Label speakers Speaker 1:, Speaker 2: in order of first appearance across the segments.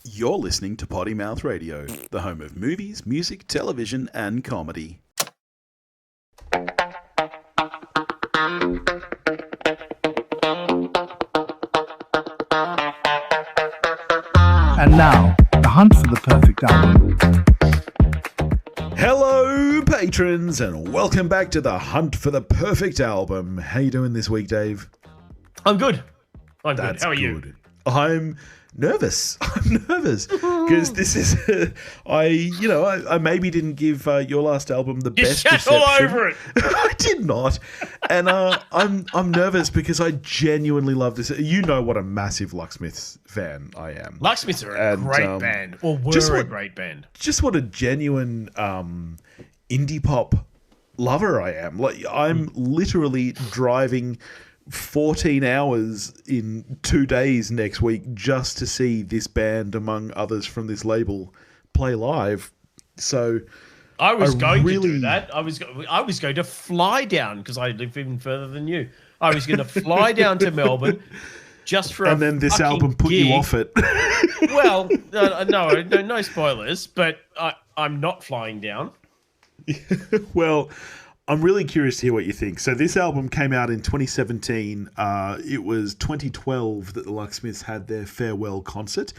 Speaker 1: You're listening to Potty Mouth Radio, the home of movies, music, television, and comedy.
Speaker 2: And now, the hunt for the perfect album.
Speaker 1: Hello, patrons, and welcome back to the hunt for the perfect album. How you doing this week, Dave?
Speaker 3: I'm good.
Speaker 1: That's
Speaker 3: How are you?
Speaker 1: good. I'm nervous. I'm nervous because this is I maybe didn't give your last album the
Speaker 3: You
Speaker 1: best
Speaker 3: shat
Speaker 1: reception.
Speaker 3: all over it.
Speaker 1: I did not, and I'm nervous because I genuinely love this. You know what a massive Lucksmiths fan I am.
Speaker 3: Lucksmiths are a great band, or were a great band.
Speaker 1: Just what a genuine indie pop lover I am. Like I'm literally driving 14 hours in 2 days next week just to see this band, among others from this label, play live. So
Speaker 3: I was going to do that. I was going to fly down because I live even further than you. I was going to fly down to Melbourne just for
Speaker 1: and then this album put you off it.
Speaker 3: Well, no spoilers, but I'm not flying down.
Speaker 1: Well, I'm really curious to hear what you think. So this album came out in 2017. It was 2012 that the Lucksmiths had their farewell concert.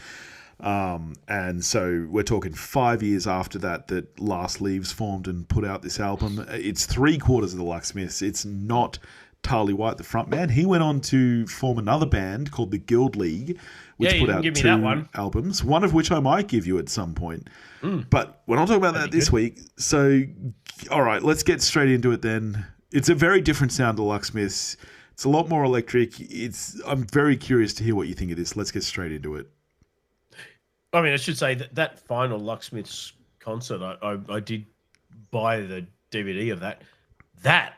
Speaker 1: And so we're talking 5 years after that Last Leaves formed and put out this album. It's 3/4 of the Lucksmiths. It's not Tarly White, the frontman. He went on to form another band called the Guild League, which put out 2 albums, one of which I might give you at some point. But we're not talking about that this week. So, all right, let's get straight into it then. It's a very different sound to Lucksmiths. It's a lot more electric. I'm very curious to hear what you think of this. Let's get straight into it.
Speaker 3: I mean, I should say that final Lucksmiths concert, I did buy the DVD of that. That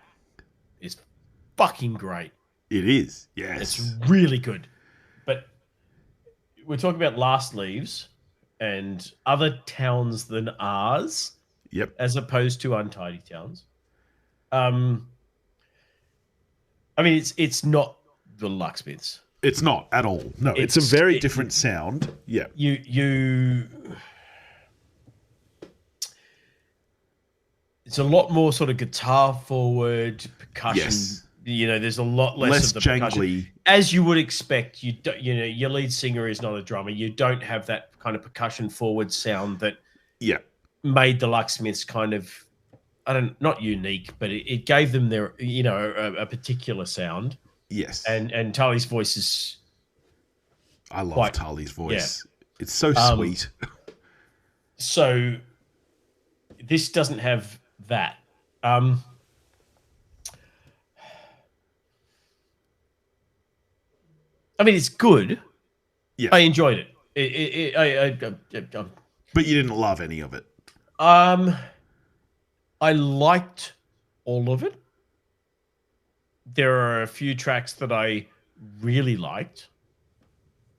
Speaker 3: is fucking great.
Speaker 1: It is, yes.
Speaker 3: It's really good. But we're talking about Last Leaves and other towns than ours.
Speaker 1: Yep.
Speaker 3: As opposed to Untidy Towns. I mean, it's not the Lucksmiths.
Speaker 1: It's not at all. No, it's a very different sound. Yeah.
Speaker 3: It's a lot more sort of guitar forward percussion.
Speaker 1: Yes.
Speaker 3: There's a lot less of the
Speaker 1: jangly.
Speaker 3: Percussion. As you would expect, your lead singer is not a drummer. You don't have that kind of percussion forward sound that made the Lucksmiths kind of, not unique, but it gave them their, a particular sound.
Speaker 1: Yes.
Speaker 3: And Tarly's voice is...
Speaker 1: I love Tarly's voice. Yeah. It's so sweet.
Speaker 3: So this doesn't have that. I mean, it's good.
Speaker 1: Yeah.
Speaker 3: I enjoyed it.
Speaker 1: But you didn't love any of it.
Speaker 3: I liked all of it. There are a few tracks that I really liked,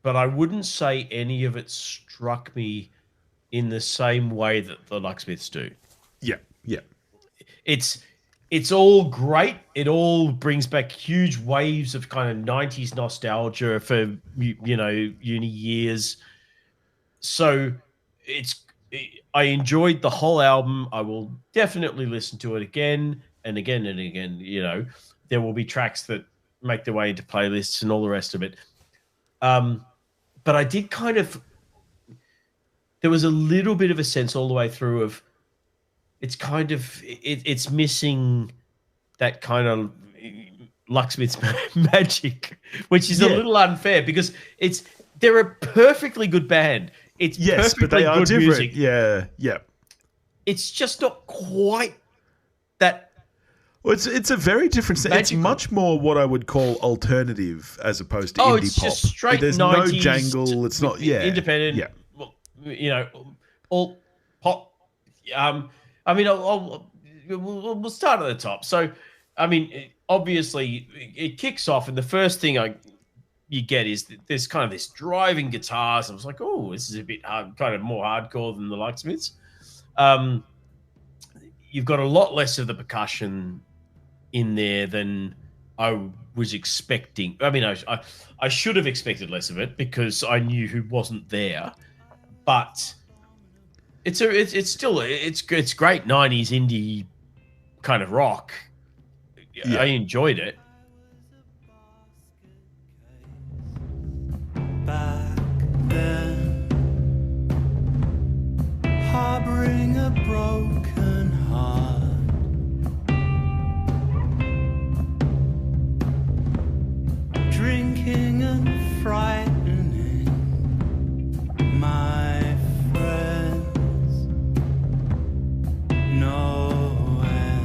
Speaker 3: but I wouldn't say any of it struck me in the same way that the Lucksmiths do.
Speaker 1: Yeah, yeah.
Speaker 3: It's all great. It all brings back huge waves of kind of 90s nostalgia for, uni years. So I enjoyed the whole album. I will definitely listen to it again and again and again. There will be tracks that make their way into playlists and all the rest of it. But I did there was a little bit of a sense all the way through of, it's missing that kind of Lucksmiths magic, which is a little unfair because they're a perfectly good band. It's perfectly
Speaker 1: but they are
Speaker 3: good
Speaker 1: different.
Speaker 3: Music.
Speaker 1: Yeah, yeah.
Speaker 3: It's just not quite that.
Speaker 1: Well, it's a very different. It's much more what I would call alternative as opposed to indie
Speaker 3: it's
Speaker 1: pop.
Speaker 3: Just straight.
Speaker 1: There's
Speaker 3: 90s
Speaker 1: no jangle. It's not
Speaker 3: independent.
Speaker 1: Yeah.
Speaker 3: Well, all pop. I mean, we'll start at the top. So, I mean, obviously, it kicks off, and the first thing you get is there's kind of this driving guitars. I was like, oh, this is a bit kind of more hardcore than the Lucksmiths. You've got a lot less of the percussion in there than I was expecting. I mean, I should have expected less of it because I knew who wasn't there. But it's still great 90s indie kind of rock.
Speaker 1: Yeah.
Speaker 3: I enjoyed it.
Speaker 4: Back then, harboring a broken heart, drinking and frightening my friends. No end.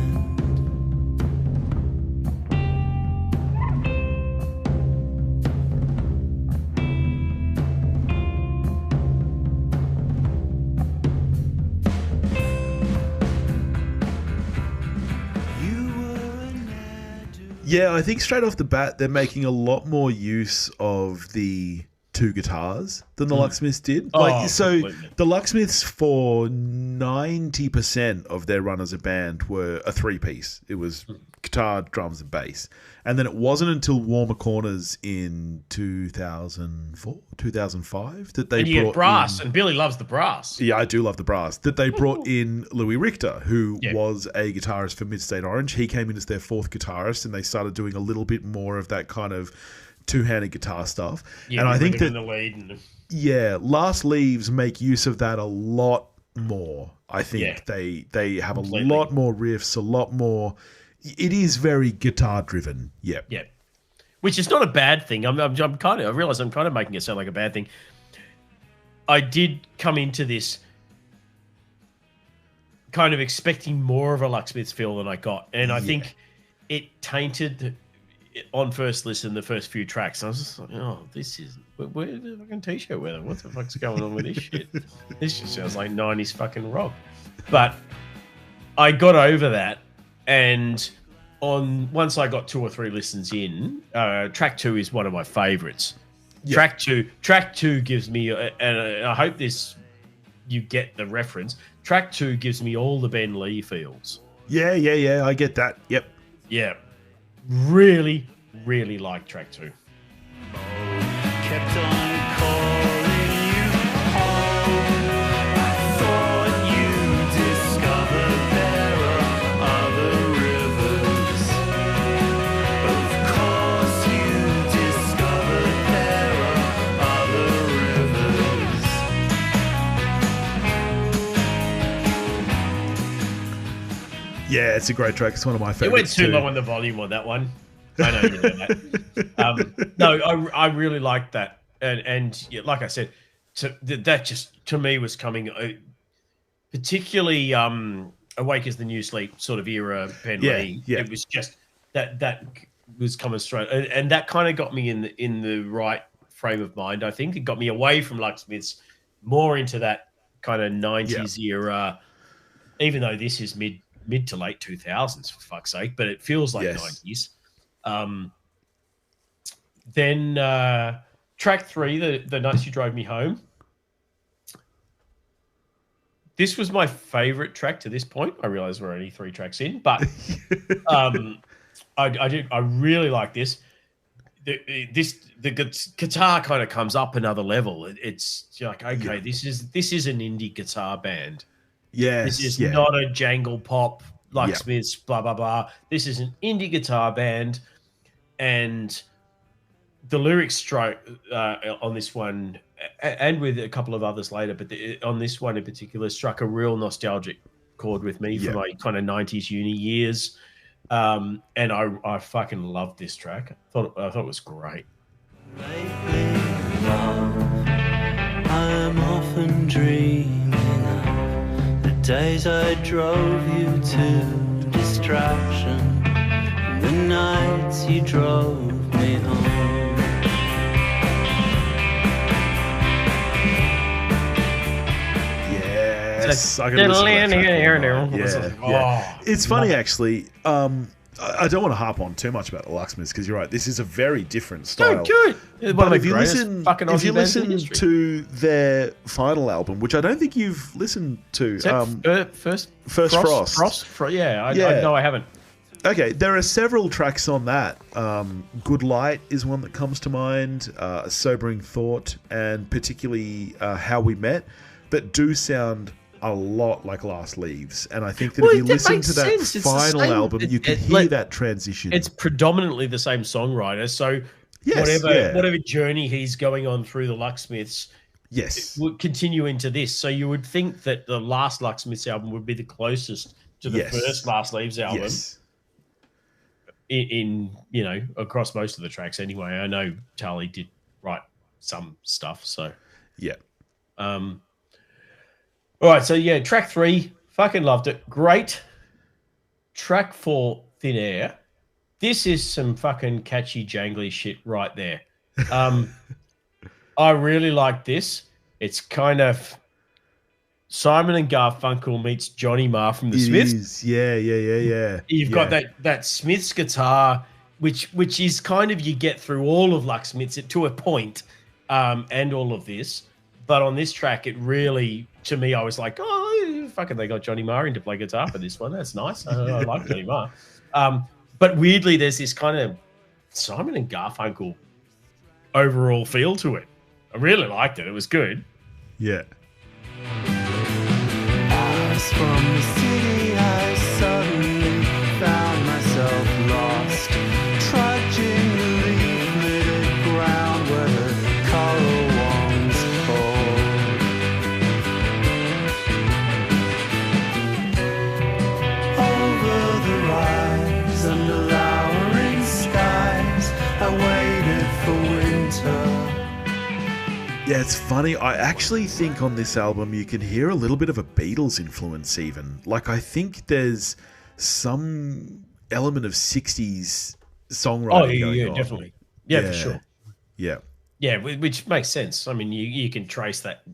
Speaker 1: Yeah, I think straight off the bat, they're making a lot more use of the two guitars than the Lucksmiths did.
Speaker 3: Completely.
Speaker 1: The Lucksmiths, for 90% of their run as a band, were a three-piece. It was guitar, drums, and bass. And then it wasn't until Warmer Corners in 2004, 2005 that they
Speaker 3: And you
Speaker 1: brought
Speaker 3: get brass,
Speaker 1: in,
Speaker 3: and Billy loves the brass.
Speaker 1: yeah, I do love the brass. That they brought in Louis Richter, who
Speaker 3: Yeah.
Speaker 1: was a guitarist for Midstate Orange. He came in as their fourth guitarist, and they started doing a little bit more of that kind of two-handed guitar stuff.
Speaker 3: Yeah,
Speaker 1: and I think
Speaker 3: rhythm
Speaker 1: that,
Speaker 3: in the lead and
Speaker 1: Last Leaves make use of that a lot more. I think they have
Speaker 3: Completely.
Speaker 1: a lot more riffs, a lot more. It is very guitar-driven. Yeah.
Speaker 3: yeah, which is not a bad thing. I realize I'm kind of making it sound like a bad thing. I did come into this kind of expecting more of a Lucksmiths feel than I got, and I think it tainted on first listen the first few tracks. I was just like, oh, this is where's the fucking t-shirt weather? What the fuck's going on with this shit? This just sounds like 90s fucking rock. But I got over that, and once I got 2 or 3 listens in, track 2 is one of my favorites.
Speaker 1: Yeah.
Speaker 3: Track two gives me, and I hope you get the reference. Track 2 gives me all the Ben Lee feels.
Speaker 1: Yeah, I get that. Yep.
Speaker 3: Yeah, really, really like track 2.
Speaker 4: Kept on calling you home. I thought you discovered there are other rivers. Of course you discovered there are other rivers.
Speaker 1: Yeah, it's a great track. It's one of my
Speaker 3: It
Speaker 1: favorites.
Speaker 3: went too low on the volume on that one. I know you know that. No, I really like that, and yeah, like I said, that just to me was coming, particularly "Awake As the New Sleep" sort of era. Ben Lee.
Speaker 1: Yeah.
Speaker 3: It was just that was coming straight, and that kind of got me in the right frame of mind. I think it got me away from Lucksmiths, more into that kind of 90s era. Even though this is mid to late 2000s, for fuck's sake, but it feels like 90s. Then track 3, the Nights You Drove Me Home. This was my favorite track to this point. I realize we're only 3 tracks in, but I really like this. The guitar kind of comes up another level. It's like, okay, this is an indie guitar band.
Speaker 1: Yes,
Speaker 3: This is not a jangle pop, Lucksmiths, blah, blah, blah. This is an indie guitar band. And the lyrics strike on this one, and with a couple of others later, but on this one in particular, struck a real nostalgic chord with me from my kind of 90s uni years. And I fucking loved this track. I thought it was great.
Speaker 4: Lately, love, I'm often dreaming of the days I drove you to distraction, and the nights you drove me home.
Speaker 1: Yes, I can listen to that track. Yeah. It's funny, actually. I don't want to harp on too much about the Lucksmiths because you're right. This is a very different style.
Speaker 3: Good.
Speaker 1: But if you listen to their final album, which I don't think you've listened to,
Speaker 3: First
Speaker 1: Frost.
Speaker 3: Yeah, I know I haven't.
Speaker 1: Okay, there are several tracks on that. Good Light is one that comes to mind, A Sobering Thought, and particularly How We Met, that do sound a lot like Last Leaves. And I think that if you listen to that final album, you can hear that transition.
Speaker 3: It's predominantly the same songwriter, so whatever journey he's going on through the Lucksmiths,
Speaker 1: yes,
Speaker 3: would continue into this. So you would think that the last Lucksmiths album would be the closest to the first Last Leaves album.
Speaker 1: Yes.
Speaker 3: In across most of the tracks anyway. I know Charlie did write some stuff, so
Speaker 1: yeah.
Speaker 3: All right, so yeah, track 3, fucking loved it. Great. Track 4, Thin Air. This is some fucking catchy jangly shit right there. I really like this. It's kind of Simon and Garfunkel meets Johnny Marr from the Smiths.
Speaker 1: Yeah.
Speaker 3: You've got that Smiths guitar, which is kind of, you get through all of Lucksmiths to a point, and all of this. But on this track, it really, to me, I was like, oh, fucking, they got Johnny Marr in to play guitar for this one. That's nice. I like Johnny Marr. But weirdly, there's this kind of Simon and Garfunkel overall feel to it. I really liked it. It was good.
Speaker 1: Yeah.
Speaker 4: As from the city, I suddenly found myself lost, trudging the leaf-littered ground where the coral wands fall. Over the rise, under lowering skies, I waited for winter.
Speaker 1: Yeah, it's funny. I actually think on this album you can hear a little bit of a Beatles influence even. Like, I think there's some element of 60s songwriting going on.
Speaker 3: Definitely. Yeah, for sure.
Speaker 1: Yeah.
Speaker 3: Yeah, which makes sense. I mean, you can trace that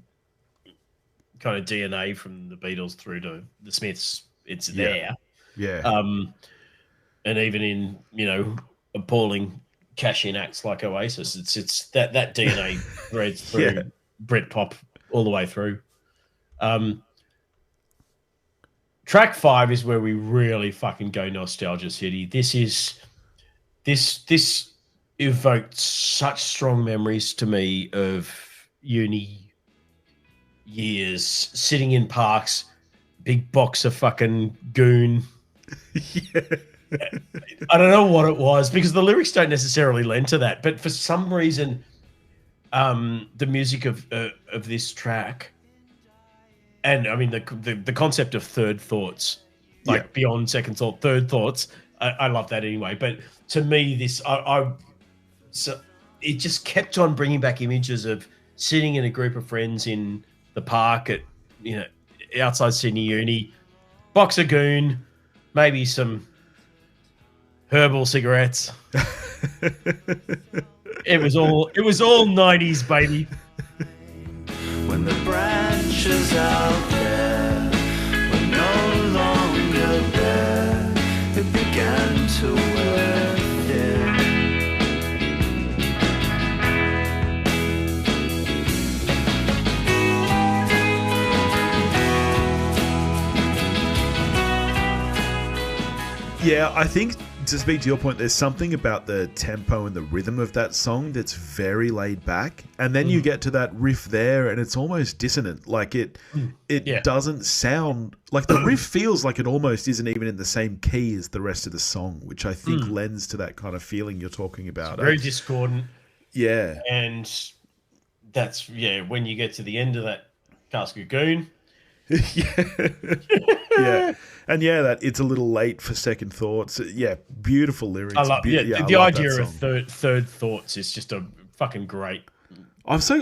Speaker 3: kind of DNA from the Beatles through to the Smiths. It's there.
Speaker 1: Yeah.
Speaker 3: And even in, appalling cash-in acts like Oasis, it's that DNA threads through Britpop all the way through. Track 5 is where we really fucking go nostalgia city. This evoked such strong memories to me of uni years, sitting in parks, big box of fucking goon.
Speaker 1: Yeah.
Speaker 3: I don't know what it was, because the lyrics don't necessarily lend to that, but for some reason, the music of this track, and I mean the concept of third thoughts, like beyond second thought, third thoughts, I love that anyway. But to me, so it just kept on bringing back images of sitting in a group of friends in the park at outside Sydney Uni, box of goon, maybe some herbal cigarettes. It was all 90s, baby.
Speaker 4: When the branches out there were no longer there, it began to wear thin.
Speaker 1: Yeah, I think, to speak to your point, there's something about the tempo and the rhythm of that song that's very laid back, and then you get to that riff there and it's almost dissonant. Like it doesn't sound like, the riff feels like it almost isn't even in the same key as the rest of the song, which I think lends to that kind of feeling you're talking about.
Speaker 3: It's very discordant.
Speaker 1: Yeah.
Speaker 3: And that's when you get to the end of that Cask of Goon.
Speaker 1: Yeah. And that it's a little late for second thoughts. Yeah, beautiful lyrics.
Speaker 3: I love the idea of third thoughts is just a fucking great.
Speaker 1: So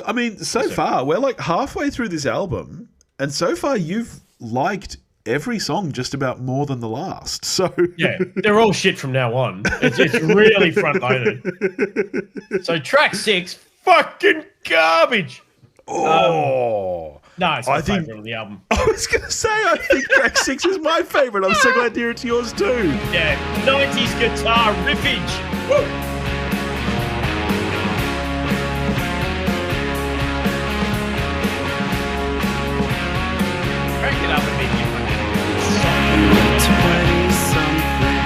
Speaker 1: far we're like halfway through this album, and so far you've liked every song just about more than the last. So
Speaker 3: yeah, they're all shit from now on. It's really front loaded. So track 6, fucking garbage.
Speaker 1: Oh.
Speaker 3: No, it's my favourite of the album.
Speaker 1: I was going to say, I think track 6 is my favourite. I'm so glad to hear it's yours too.
Speaker 3: Yeah, 90s guitar riffage. Woo! Crank it up a bit.
Speaker 4: 20-something,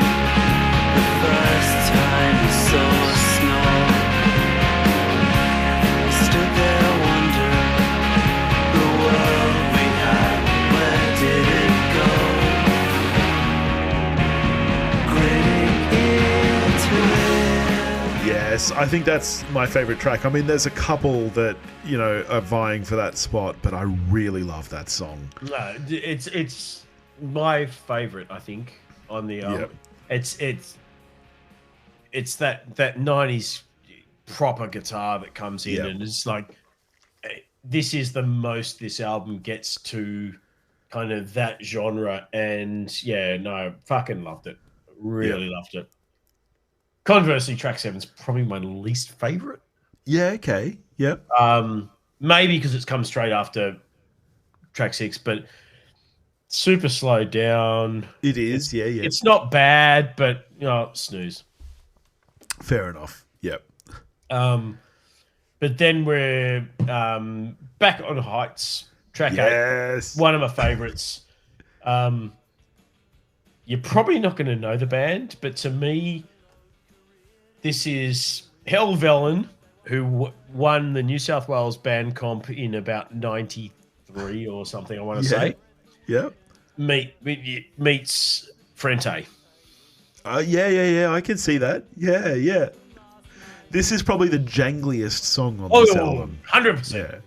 Speaker 1: Yes, I think that's my favourite track. I mean, there's a couple that, are vying for that spot, but I really love that song.
Speaker 3: No, it's my favorite, I think, on the album.
Speaker 1: Yep.
Speaker 3: It's that 90s proper guitar that comes in, and it's like, this is the most this album gets to kind of that genre. And fucking loved it. Really loved it. Conversely, track 7's probably my least favorite.
Speaker 1: Yeah, okay. Yep.
Speaker 3: Maybe because it's come straight after track 6, but super slowed down.
Speaker 1: It is, yeah.
Speaker 3: It's not bad, but snooze.
Speaker 1: Fair enough. Yep.
Speaker 3: But then we're back on Heights, track 8. One of my favorites. You're probably not going to know the band, but to me, this is Helvellyn, who won the New South Wales band comp in about 93 or something, I want to say.
Speaker 1: Yep.
Speaker 3: Meets Frente.
Speaker 1: Yeah. I can see that. Yeah. This is probably the jangliest song on this album.
Speaker 3: 100%.
Speaker 1: Yeah.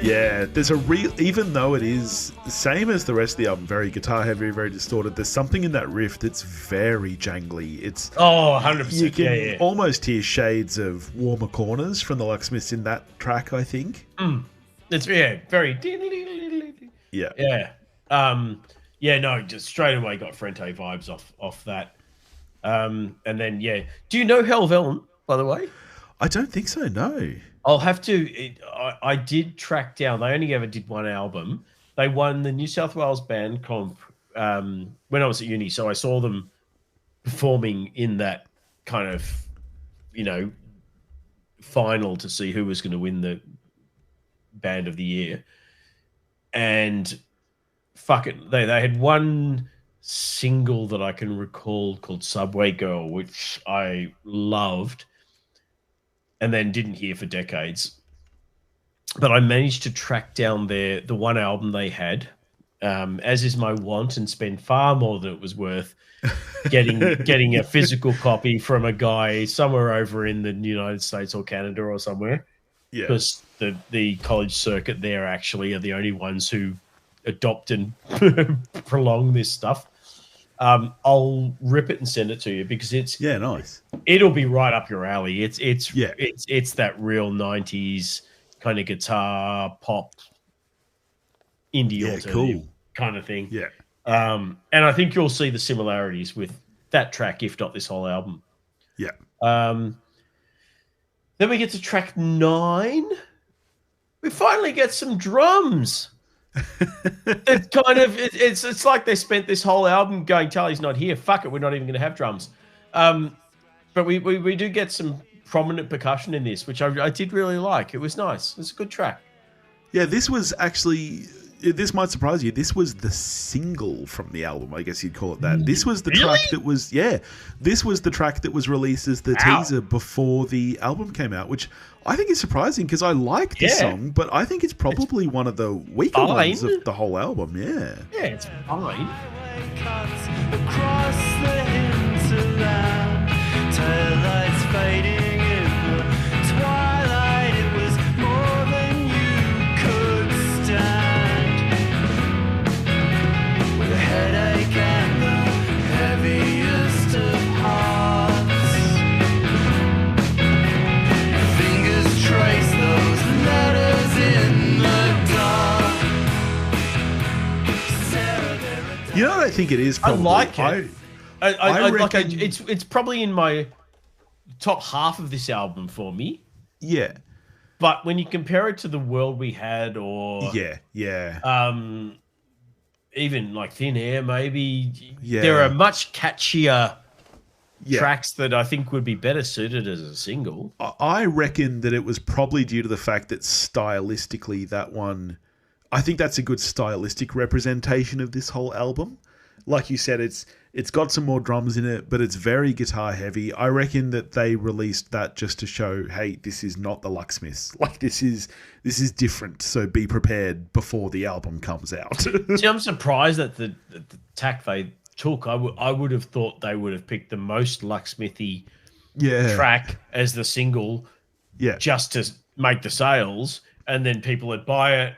Speaker 1: Yeah, there's even though it is the same as the rest of the album, very guitar heavy, very distorted, there's something in that riff that's very jangly. It's
Speaker 3: 100%.
Speaker 1: You can almost hear shades of Warmer Corners from the Lucksmiths in that track, I think.
Speaker 3: It's very just straight away got Frente vibes off that. And then do you know Helvellyn, by the way?
Speaker 1: I don't think so, no.
Speaker 3: I'll have to. I did track down. They only ever did one album. They won the New South Wales band comp when I was at uni, so I saw them performing in that kind of, final to see who was going to win the band of the year. And they had one single that I can recall called Subway Girl, which I loved, and then didn't hear for decades. But I managed to track down the one album they had, as is my wont, and spend far more than it was worth getting a physical copy from a guy somewhere over in the United States or Canada or somewhere. Yeah. Because the college circuit there actually are the only ones who adopt and prolong this stuff. I'll rip it and send it to you because it's
Speaker 1: nice.
Speaker 3: It'll be right up your alley. It's that real 90s kind of guitar pop indie alternative kind of thing.
Speaker 1: Yeah.
Speaker 3: And I think you'll see the similarities with that track, if not this whole album.
Speaker 1: Yeah.
Speaker 3: Then we get to track 9. We finally get some drums. It's kind of it's like they spent this whole album going, Charlie's not here. Fuck it, we're not even going to have drums. But we do get some prominent percussion in this, which I did really like. It was nice. It's a good track.
Speaker 1: Yeah, this was actually. This might surprise you. This was the single from the album. I guess you'd call it that. This was the track that was. Yeah, this was the track that was released as the teaser before the album came out, which I think is surprising because I like the song, but I think it's probably one of the weaker ones of the whole album. Yeah.
Speaker 3: Yeah, it's fine.
Speaker 4: Across the hinterland, taillights fading in the twilight. It was more than you could stand. With a headache and the heaviest of hearts, your fingers trace those letters in the dark.
Speaker 1: You know what I think it is? Probably?
Speaker 3: I like it. I reckon it's probably in my top half of this album for me.
Speaker 1: Yeah.
Speaker 3: But when you compare it to The World We Had or even like Thin Air maybe, there are much catchier tracks that I think would be better suited as a single.
Speaker 1: I reckon that it was probably due to the fact that stylistically that one, I think that's a good stylistic representation of this whole album. like you said, it's got some more drums in it, but it's very guitar heavy. I reckon that they released that just to show, hey, this is not the Lucksmiths. Like this is different. So be prepared before the album comes out.
Speaker 3: See, I'm surprised that the tack they took. I would have thought they would have picked the most Lucksmithy track as the single, just to make the sales, and then people would buy it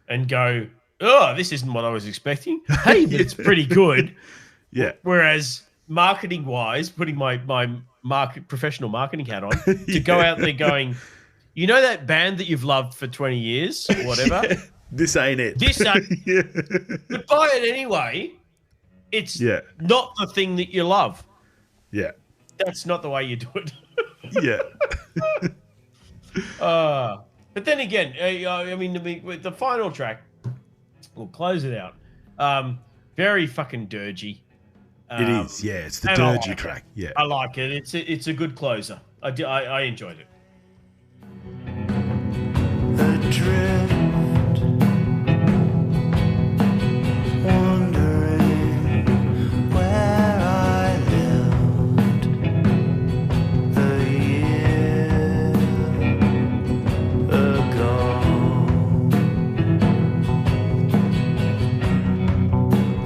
Speaker 3: and go, "Oh, this isn't what I was expecting." Hey, but it's pretty good.
Speaker 1: Yeah.
Speaker 3: Whereas marketing wise, putting my professional marketing hat on, to go out there going, you know that band that you've loved for 20 years or whatever?
Speaker 1: This ain't it.
Speaker 3: This ain't. But buy it anyway. It's not the thing that you love.
Speaker 1: Yeah.
Speaker 3: That's not the way you do it.
Speaker 1: Yeah.
Speaker 3: But then again, I mean, the final track, we'll close it out. Very fucking dirgy.
Speaker 1: It is, yeah. It's the dirgy track. Yeah,
Speaker 3: I like it. It's a good closer. I enjoyed it.
Speaker 4: Adrift, wondering where I lived the year ago.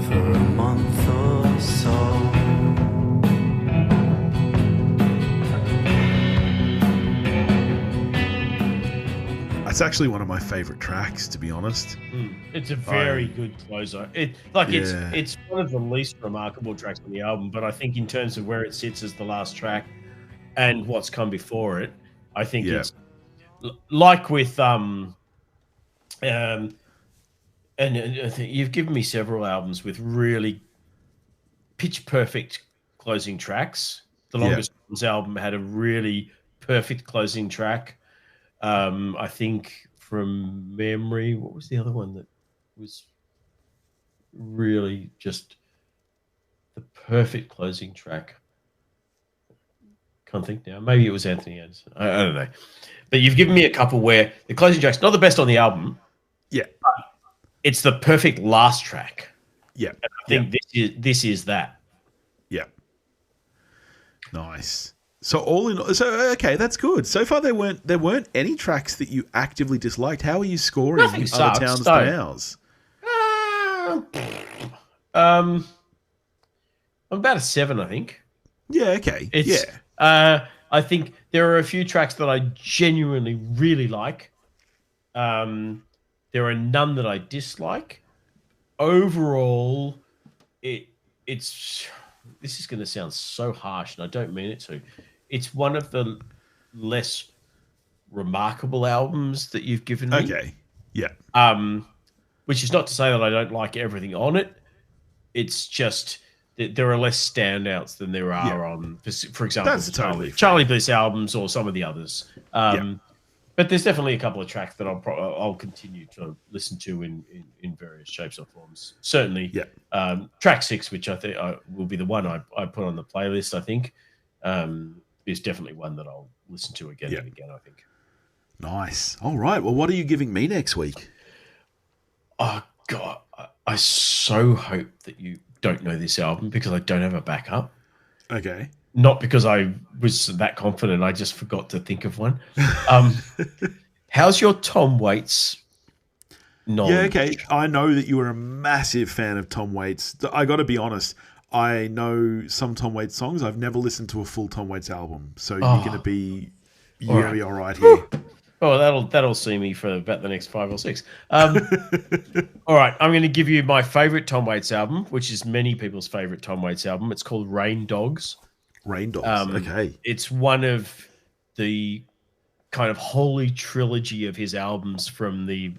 Speaker 4: For a month or so.
Speaker 1: it's actually one of my favorite tracks, to be honest.
Speaker 3: It's a very good closer. It's one of the least remarkable tracks on the album, but I think in terms of where it sits as the last track and what's come before it, I think it's like with and I think you've given me several albums with really pitch perfect closing tracks. The Longest Ones album had a really perfect closing track. I think from memory, what was the other one that was really just the perfect closing track? Can't think now. Maybe it was Anthony Anderson. I don't know. But you've given me a couple where the closing track's not the best on the album.
Speaker 1: Yeah.
Speaker 3: It's the perfect last track.
Speaker 1: Yeah.
Speaker 3: And I think this is that.
Speaker 1: Yeah. Nice. So okay, that's good. So far there weren't any tracks that you actively disliked. How are you scoring
Speaker 3: Nothing
Speaker 1: Other Towns to Ours?
Speaker 3: I'm about a 7, I think.
Speaker 1: Yeah, okay.
Speaker 3: I think there are a few tracks that I genuinely really like. There are none that I dislike. Overall, it's this is going to sound so harsh, and I don't mean it to. It's one of the less remarkable albums that you've given me.
Speaker 1: Okay. Yeah.
Speaker 3: Which is not to say that I don't like everything on it. It's just that there are less standouts than there are on, for example, the Charlie Bliss albums or some of the others. But there's definitely a couple of tracks that I'll continue to listen to in various shapes or forms. Certainly, track 6, which I think will be the one I put on the playlist, I think, is definitely one that I'll listen to again and again, I think.
Speaker 1: Nice. All right. Well, what are you giving me next week?
Speaker 3: Oh, God. I so hope that you don't know this album because I don't have a backup.
Speaker 1: Okay.
Speaker 3: Not because I was that confident. I just forgot to think of one. How's your Tom Waits knowledge?
Speaker 1: Yeah, okay. I know that you were a massive fan of Tom Waits. I got to be honest. I know some Tom Waits songs. I've never listened to a full Tom Waits album. So you're going to be all right here.
Speaker 3: Oh, that'll see me for about the next 5 or 6. All right, I'm going to give you my favorite Tom Waits album, which is many people's favorite Tom Waits album. It's called Rain Dogs.
Speaker 1: Rain Dogs, okay.
Speaker 3: It's one of the kind of holy trilogy of his albums from the,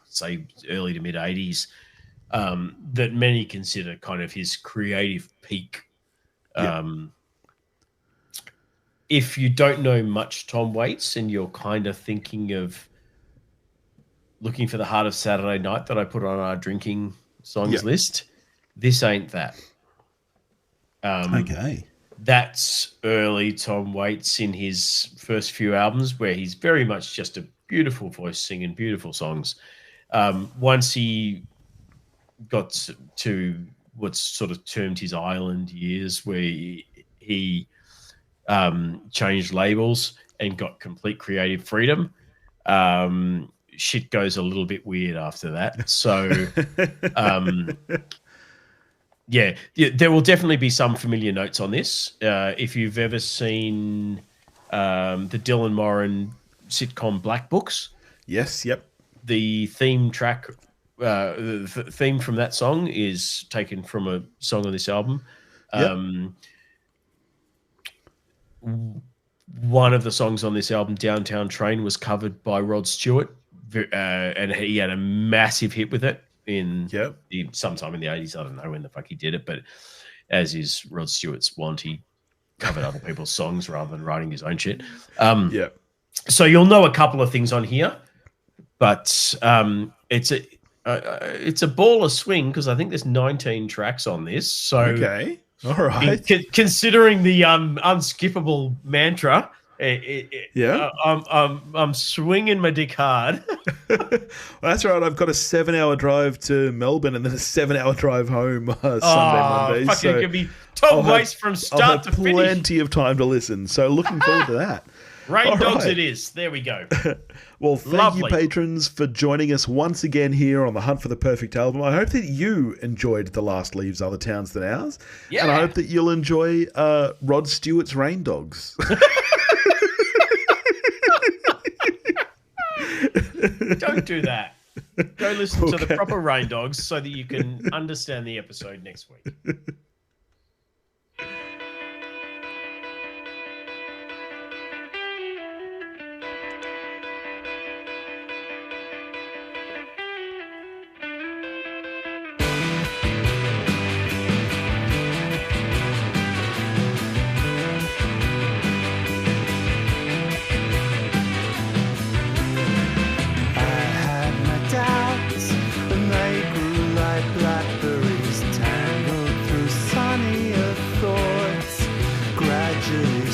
Speaker 3: say, early to mid 80s that many consider kind of his creative peak. If you don't know much Tom Waits and you're kind of thinking of looking for the Heart of Saturday Night that I put on our drinking songs list, this ain't that.
Speaker 1: Okay.
Speaker 3: That's early Tom Waits in his first few albums where he's very much just a beautiful voice singing beautiful songs. Once he got to what's sort of termed his island years, where he changed labels and got complete creative freedom. Shit goes a little bit weird after that. So, yeah, there will definitely be some familiar notes on this. If you've ever seen the Dylan Moran sitcom Black Books,
Speaker 1: Yes, yep.
Speaker 3: the theme track, the theme from that song is taken from a song on this album.
Speaker 1: Yep.
Speaker 3: One of the songs on this album, Downtown Train, was covered by Rod Stewart, and he had a massive hit with it in sometime in the 80s. I don't know when the fuck he did it, but as is Rod Stewart's want, he covered other people's songs rather than writing his own shit. So you'll know a couple of things on here, but it's a ball of swing because I think there's 19 tracks on this. So
Speaker 1: okay. All right.
Speaker 3: Considering the unskippable mantra, I'm swinging my dick hard.
Speaker 1: Well, that's right. I've got a 7-hour drive to Melbourne and then a 7-hour drive home Sunday, Monday.
Speaker 3: Fucking so could be top waste from start to finish.
Speaker 1: Plenty of time to listen. So looking forward to that.
Speaker 3: Rain Dogs it is. There we go.
Speaker 1: Well, thank you, patrons, for joining us once again here on the Hunt for the Perfect Album. I hope that you enjoyed The Last Leaves Other Towns Than Ours. Yeah. And I hope that you'll enjoy Rod Stewart's Rain Dogs.
Speaker 3: Don't do that. Go listen to the proper Rain Dogs so that you can understand the episode next week.
Speaker 4: Gradually